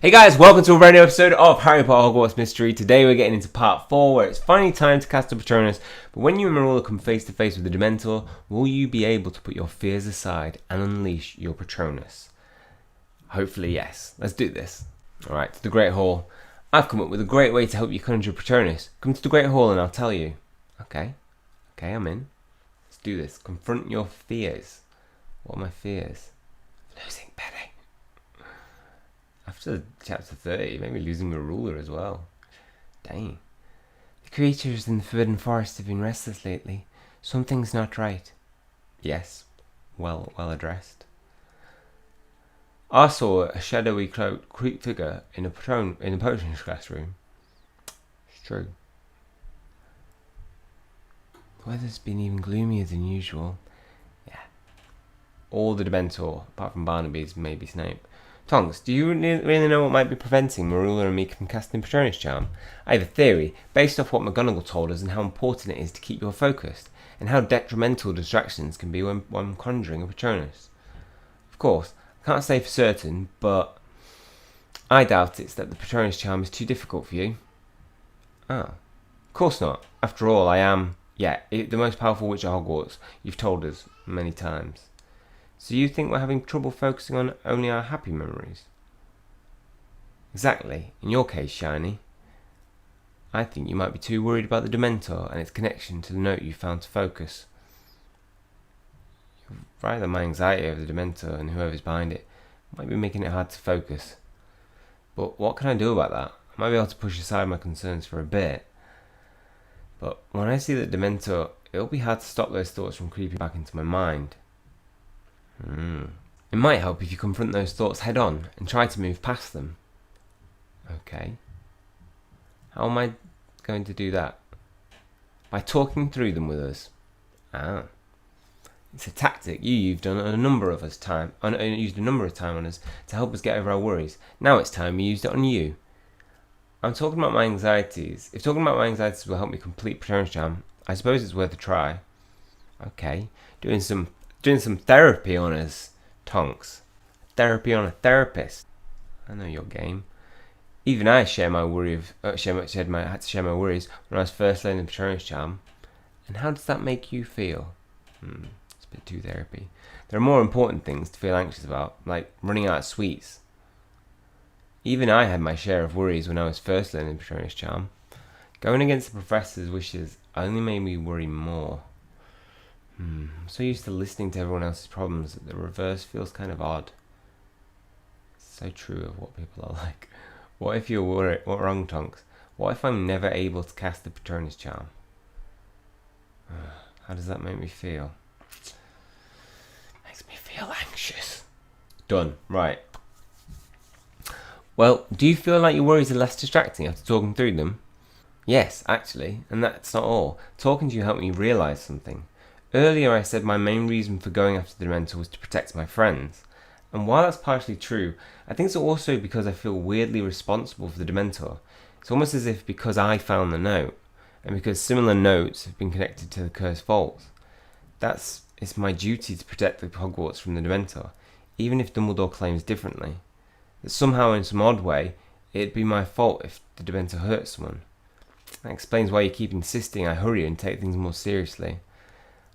Hey guys, welcome to a brand new episode of Harry Potter Hogwarts Mystery. Today we're getting into part 4 where it's finally time to cast a Patronus. But when you and Marilla come face to face with the Dementor, will you be able to put your fears aside and unleash your Patronus? Hopefully yes. Let's do this. Alright, to the Great Hall. I've come up with a great way to help you conjure a Patronus. Come to the Great Hall and I'll tell you. Okay, I'm in. Let's do this. Confront your fears. What are my fears? Losing Betty. After chapter 30, maybe losing the ruler as well. Dang. The creatures in the Forbidden Forest have been restless lately. Something's not right. Yes, well addressed. I saw a shadowy cloaked figure in a potions classroom. It's true. The weather's been even gloomier than usual. Yeah. All the Dementor, apart from Barnaby's, maybe Snape. Tonks, do you really know what might be preventing Marilla and me from casting Patronus Charm? I have a theory, based off what McGonagall told us and how important it is to keep you focused, and how detrimental distractions can be when conjuring a Patronus. Of course, I can't say for certain, but I doubt it's that the Patronus Charm is too difficult for you. Oh, of course not. After all, I am, the most powerful witch at Hogwarts. You've told us many times. So you think we're having trouble focusing on only our happy memories? Exactly. In your case, Shiny. I think you might be too worried about the Dementor and its connection to the note you found to focus. You're right that my anxiety over the Dementor and whoever's behind it might be making it hard to focus. But what can I do about that? I might be able to push aside my concerns for a bit. But when I see the Dementor, it'll be hard to stop those thoughts from creeping back into my mind. It might help if you confront those thoughts head on and try to move past them. Okay. How am I going to do that? By talking through them with us. It's a tactic you've done a number of times on us to help us get over our worries. Now it's time we used it on you. I'm talking about my anxieties. If talking about my anxieties will help me complete Patronus Charm, I suppose it's worth a try. Okay. Doing some therapy on us, Tonks. Therapy on a therapist. I know your game. Even I share my worry had to share my worries when I was first learning Patronus Charm. And how does that make you feel? It's a bit too therapy. There are more important things to feel anxious about, like running out of sweets. Even I had my share of worries when I was first learning Patronus Charm. Going against the professor's wishes only made me worry more. I'm so used to listening to everyone else's problems that the reverse feels kind of odd. It's so true of what people are like. What if you're wrong, Tonks? What if I'm never able to cast the Patronus Charm? How does that make me feel? Makes me feel anxious. Done. Right. Well, do you feel like your worries are less distracting after talking through them? Yes, actually, and that's not all. Talking to you helped me realise something. Earlier I said my main reason for going after the Dementor was to protect my friends. And while that's partially true, I think it's also because I feel weirdly responsible for the Dementor. It's almost as if because I found the note, and because similar notes have been connected to the cursed vaults, it's my duty to protect the Hogwarts from the Dementor, even if Dumbledore claims differently. That somehow in some odd way, it'd be my fault if the Dementor hurts someone. That explains why you keep insisting I hurry and take things more seriously.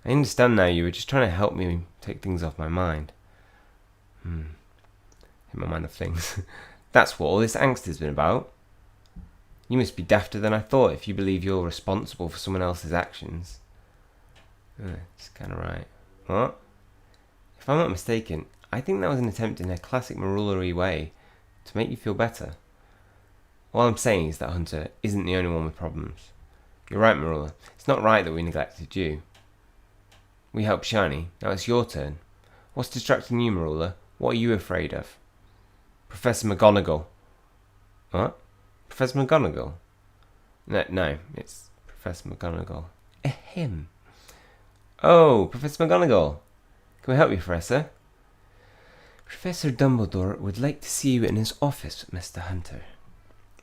I understand now you were just trying to help me take things off my mind. In my mind of things. That's what all this angst has been about. You must be dafter than I thought if you believe you're responsible for someone else's actions. It's kind of right. What? If I'm not mistaken, I think that was an attempt in a classic Marilla-y way to make you feel better. All I'm saying is that Hunter isn't the only one with problems. You're right, Marilla. It's not right that we neglected you. We helped Shiny. Now it's your turn. What's distracting you, Marilla? What are you afraid of? Professor McGonagall. What? Professor McGonagall? No, it's Professor McGonagall. Him. Oh, Professor McGonagall. Can we help you, Professor? Professor Dumbledore would like to see you in his office, Mr. Hunter.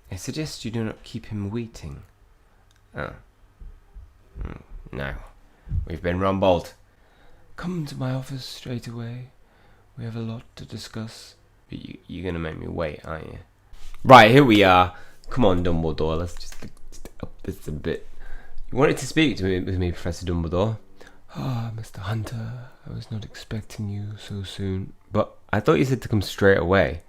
I suggest you do not keep him waiting. Oh. No. We've been rumbled. Come to my office straight away. We have a lot to discuss. But you're going to make me wait, aren't you? Right, here we are. Come on, Dumbledore, let's just up this a bit. You wanted to speak to me with me, Professor Dumbledore? Ah, Mr. Hunter, I was not expecting you so soon. But I thought you said to come straight away.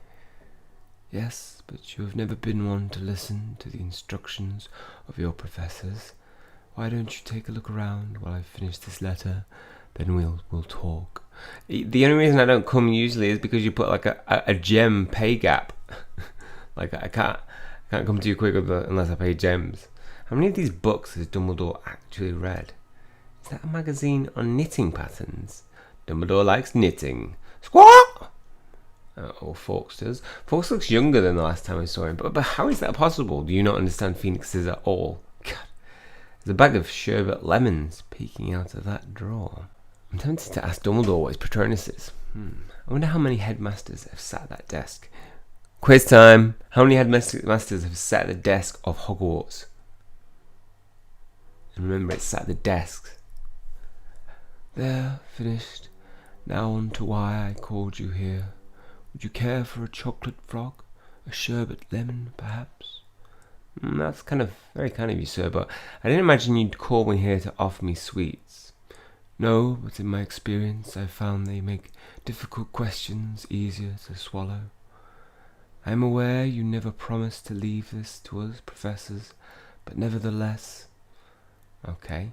Yes, but you have never been one to listen to the instructions of your professors. Why don't you take a look around while I finish this letter? Then we'll talk. The only reason I don't come usually is because you put like a gem pay gap. Like I can't come to you quick unless I pay gems. How many of these books has Dumbledore actually read? Is that a magazine on knitting patterns? Dumbledore likes knitting. Squawk! Or Fawkes does. Fawkes looks younger than the last time I saw him. But how is that possible? Do you not understand phoenixes at all? God. There's a bag of sherbet lemons peeking out of that drawer. I'm tempted to ask Dumbledore what his Patronus is. I wonder how many headmasters have sat at that desk. Quiz time. How many headmasters have sat at the desk of Hogwarts? And remember, it's sat at the desks. There, finished. Now on to why I called you here. Would you care for a chocolate frog? A sherbet lemon, perhaps? That's very kind of you, sir, but I didn't imagine you'd call me here to offer me sweets. No, but in my experience, I've found they make difficult questions easier to swallow. I am aware you never promised to leave this to us, professors, but nevertheless... Okay.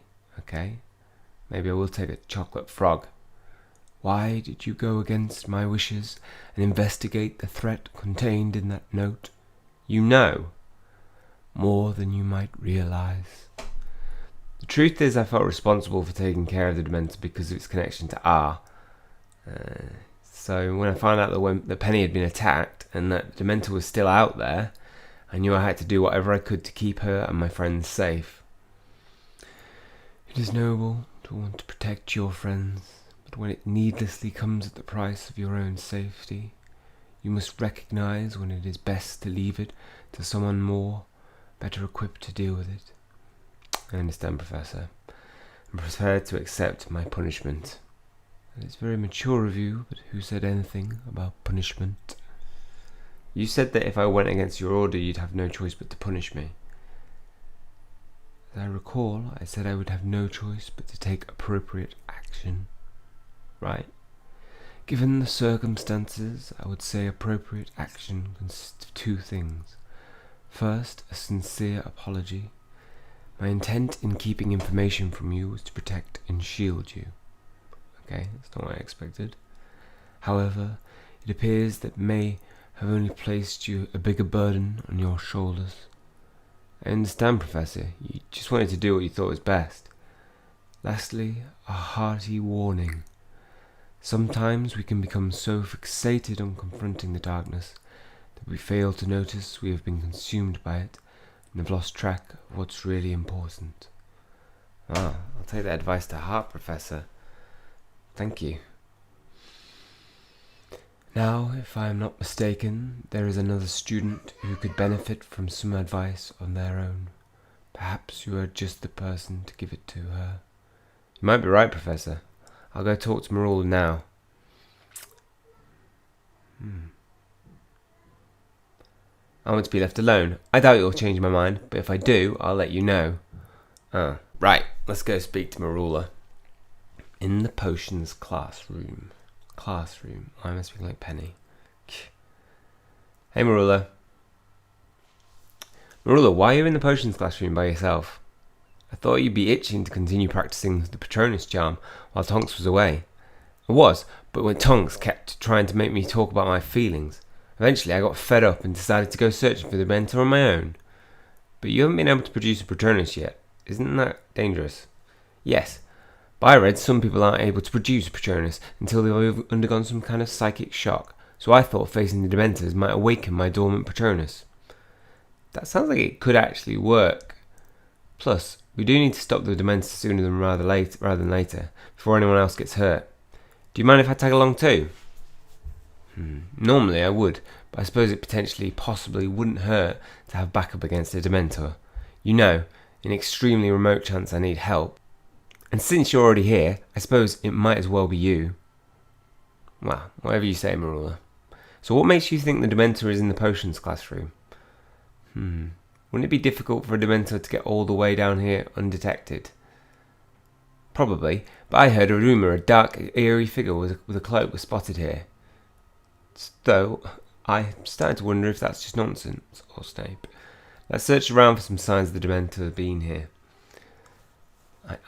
Maybe I will take a chocolate frog. Why did you go against my wishes and investigate the threat contained in that note? You know more than you might realize. The truth is, I felt responsible for taking care of the Dementor because of its connection to R. So when I found out that Penny had been attacked and that Dementor was still out there, I knew I had to do whatever I could to keep her and my friends safe. It is noble to want to protect your friends, but when it needlessly comes at the price of your own safety, you must recognize when it is best to leave it to someone better equipped to deal with it. I understand, Professor. I'm prepared to accept my punishment. It's very mature of you, but who said anything about punishment? You said that if I went against your order, you'd have no choice but to punish me. As I recall, I said I would have no choice but to take appropriate action. Right? Given the circumstances, I would say appropriate action consists of two things. First, a sincere apology. My intent in keeping information from you was to protect and shield you. Okay, that's not what I expected. However, it appears that may have only placed you a bigger burden on your shoulders. I understand, Professor. You just wanted to do what you thought was best. Lastly, a hearty warning. Sometimes we can become so fixated on confronting the darkness that we fail to notice we have been consumed by it and have lost track of what's really important. I'll take that advice to heart, Professor. Thank you. Now, if I am not mistaken, there is another student who could benefit from some advice on their own. Perhaps you are just the person to give it to her. You might be right, Professor. I'll go talk to Marula now. I want to be left alone. I doubt you'll change my mind, but if I do, I'll let you know. Right, let's go speak to Marula. In the potions classroom. I must speak like Penny. Hey, Marula. Marula, why are you in the potions classroom by yourself? I thought you'd be itching to continue practicing the Patronus charm while Tonks was away. I was, but when Tonks kept trying to make me talk about my feelings, eventually I got fed up and decided to go searching for the Dementor on my own. But you haven't been able to produce a Patronus yet. Isn't that dangerous? Yes. But I read some people aren't able to produce a Patronus until they've undergone some kind of psychic shock, so I thought facing the Dementors might awaken my dormant Patronus. That sounds like it could actually work. Plus, we do need to stop the Dementors sooner than rather than later, before anyone else gets hurt. Do you mind if I tag along too? Normally I would, but I suppose it possibly wouldn't hurt to have backup against a Dementor. You know, in extremely remote chance I need help. And since you're already here, I suppose it might as well be you. Well, whatever you say, Marula. So what makes you think the Dementor is in the potions classroom? Wouldn't it be difficult for a Dementor to get all the way down here undetected? Probably, but I heard a rumour a dark, eerie figure with a cloak was spotted here. Though, I'm starting to wonder if that's just nonsense, or Snape. Let's search around for some signs of the Dementor being here.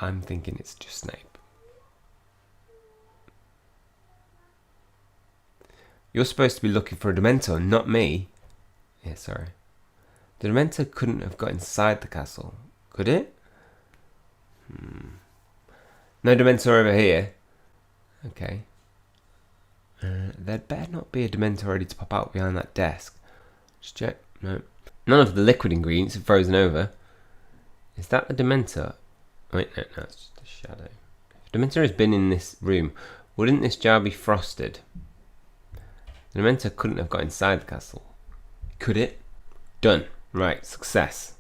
I'm thinking it's just Snape. You're supposed to be looking for a Dementor, not me. Yeah, sorry. The Dementor couldn't have got inside the castle, could it? No Dementor over here. Okay. There'd better not be a Dementor ready to pop out behind that desk. Just check. No. None of the liquid ingredients have frozen over. Is that the Dementor? Wait, no, it's just a shadow. If Dementor has been in this room, wouldn't this jar be frosted? The Dementor couldn't have got inside the castle. Could it? Done. Right, success.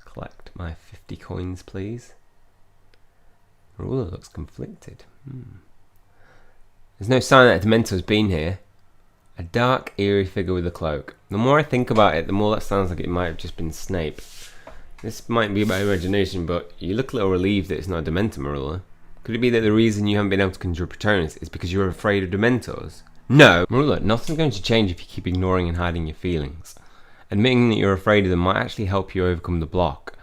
Collect my 50 coins, please. Ruler looks conflicted. There's no sign that a Dementor's been here. A dark, eerie figure with a cloak. The more I think about it, the more that sounds like it might have just been Snape. This might be my imagination, but you look a little relieved that it's not a Dementor, Marilla. Could it be that the reason you haven't been able to conjure Patronus is because you're afraid of Dementors? No! Marilla, nothing's going to change if you keep ignoring and hiding your feelings. Admitting that you're afraid of them might actually help you overcome the block.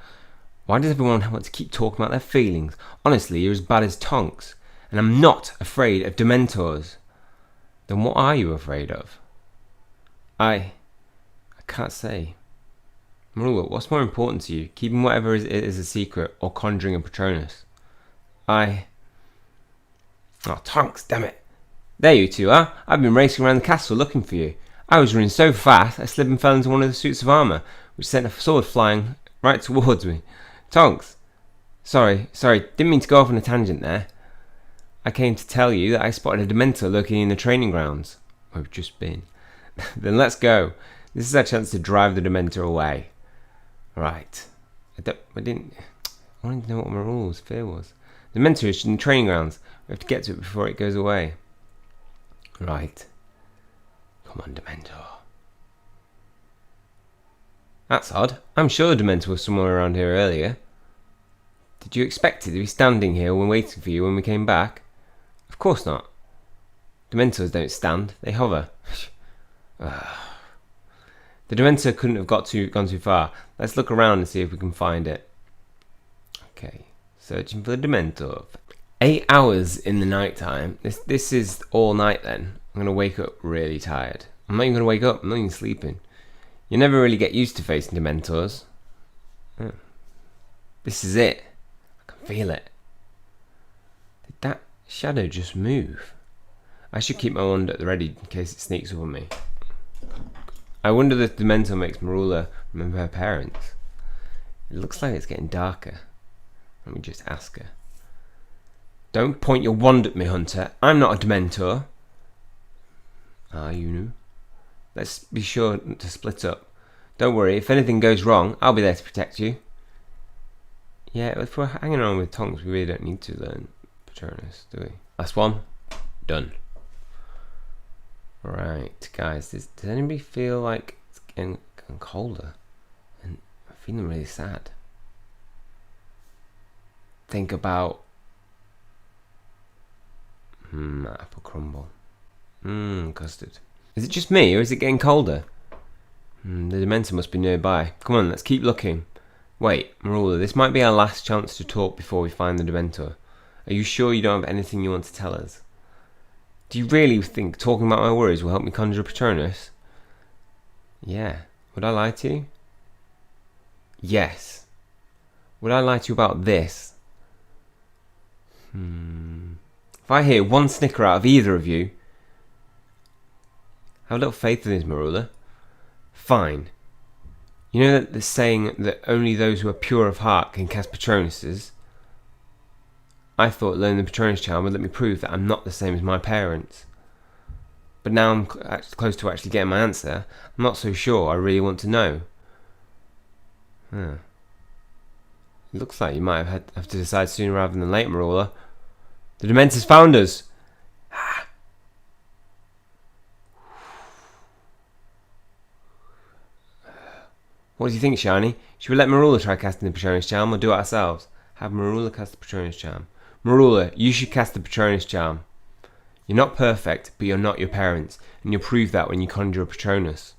Why does everyone want to keep talking about their feelings? Honestly, you're as bad as Tonks. And I'm not afraid of Dementors. Then what are you afraid of? I can't say. Marilla, what's more important to you? Keeping whatever is a secret or conjuring a Patronus? Oh, Tonks, damn it. There you two are. I've been racing around the castle looking for you. I was running so fast, I slipped and fell into one of the suits of armour, which sent a sword flying right towards me. Tonks. Sorry, didn't mean to go off on a tangent there. I came to tell you that I spotted a Dementor lurking in the training grounds. Where we've just been. Then let's go. This is our chance to drive the Dementor away. Right. I wanted to know what Marilla's fear was. The Dementor is in the training grounds. We have to get to it before it goes away. Right. Come on, Dementor. That's odd. I'm sure the Dementor was somewhere around here earlier. Did you expect it to be standing here when waiting for you when we came back? Of course not. Dementors don't stand, they hover. The Dementor couldn't have gone too far. Let's look around and see if we can find it. Okay, searching for the Dementor. 8 hours in the night time. This is all night then. I'm going to wake up really tired. I'm not even going to wake up, I'm not even sleeping. You never really get used to facing Dementors. This is it. I can feel it. Did that shadow just move? I should keep my wand at the ready in case it sneaks up on me. I wonder if Dementor makes Marilla remember her parents. It looks like it's getting darker. Let me just ask her. Don't point your wand at me, Hunter. I'm not a Dementor. Are you new? Let's be sure to split up. Don't worry, if anything goes wrong, I'll be there to protect you. Yeah, if we're hanging around with Tonks, we really don't need to learn Patronus, do we? Last one. Done. Right, guys, does anybody feel like it's getting colder? And I'm feeling really sad. Think about apple crumble. Custard. Is it just me, or is it getting colder? The Dementor must be nearby. Come on, let's keep looking. Wait, Marilla, this might be our last chance to talk before we find the Dementor. Are you sure you don't have anything you want to tell us? Do you really think talking about my worries will help me conjure Patronus? Yeah. Would I lie to you? Yes. Would I lie to you about this? If I hear one snicker out of either of you, have a little faith in this, Marilla. Fine. You know that the saying that only those who are pure of heart can cast Patronuses? I thought learning the Patronus charm would let me prove that I'm not the same as my parents. But now I'm close to actually getting my answer. I'm not so sure I really want to know. It looks like you might have to decide sooner rather than later, Marilla. The Dementors found us! What do you think, Shiny? Should we let Marula try casting the Patronus charm or do it ourselves? Have Marula cast the Patronus charm. Marula, you should cast the Patronus charm. You're not perfect, but you're not your parents, and you'll prove that when you conjure a Patronus.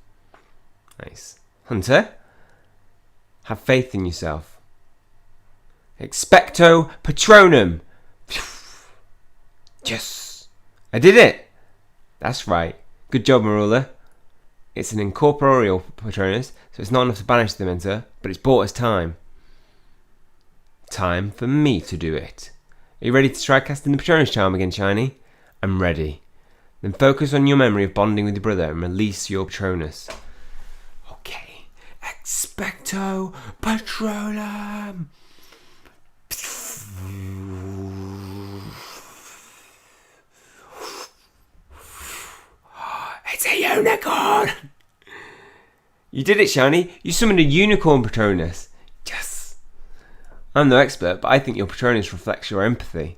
Nice. Hunter, have faith in yourself. Expecto Patronum! Yes! I did it! That's right. Good job, Marula. It's an incorporeal Patronus, so it's not enough to banish the Dementor, but it's bought us time. Time for me to do it. Are you ready to try casting the Patronus charm again, Shiny? I'm ready. Then focus on your memory of bonding with your brother and release your Patronus. Okay. Expecto Patronum! It's a unicorn! You did it, Shiny. You summoned a unicorn Patronus. Yes. I'm no expert, but I think your Patronus reflects your empathy.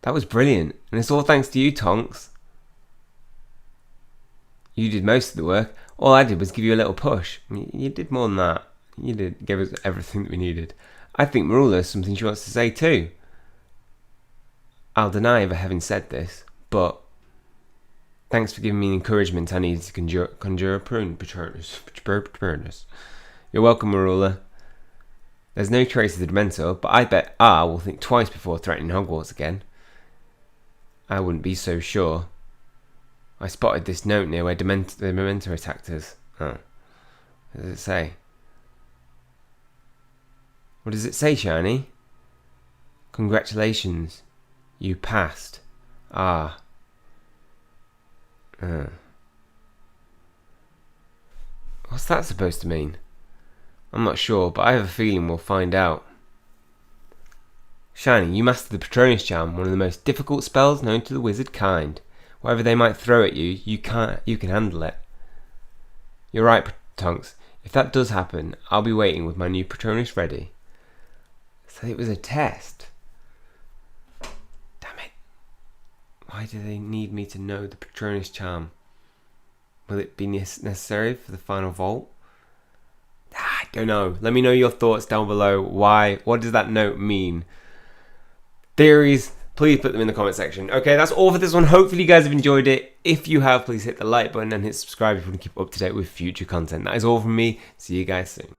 That was brilliant, and it's all thanks to you, Tonks. You did most of the work. All I did was give you a little push. You did more than that. You did give us everything that we needed. I think Marula has something she wants to say too. I'll deny ever having said this, but thanks for giving me the encouragement I needed to conjure a Patronus. You're welcome, Marula. There's no trace of the Dementor, but I bet R will think twice before threatening Hogwarts again. I wouldn't be so sure. I spotted this note near where the Dementor attacked us. Oh. What does it say? What does it say, Shiny? Congratulations. You passed. Ah. What's that supposed to mean? I'm not sure, but I have a feeling we'll find out. Shiny, you mastered the Patronus charm, one of the most difficult spells known to the wizard kind. Whatever they might throw at you, you can handle it. You're right, Tonks. If that does happen, I'll be waiting with my new Patronus ready. So it was a test. Damn it. Why do they need me to know the Patronus charm? Will it be necessary for the final vault? I don't know. Let me know your thoughts down below. Why? What does that note mean? Theories, please put them in the comment section. Okay, that's all for this one. Hopefully you guys have enjoyed it. If you have, please hit the like button and hit subscribe if you want to keep up to date with future content. That is all from me. See you guys soon.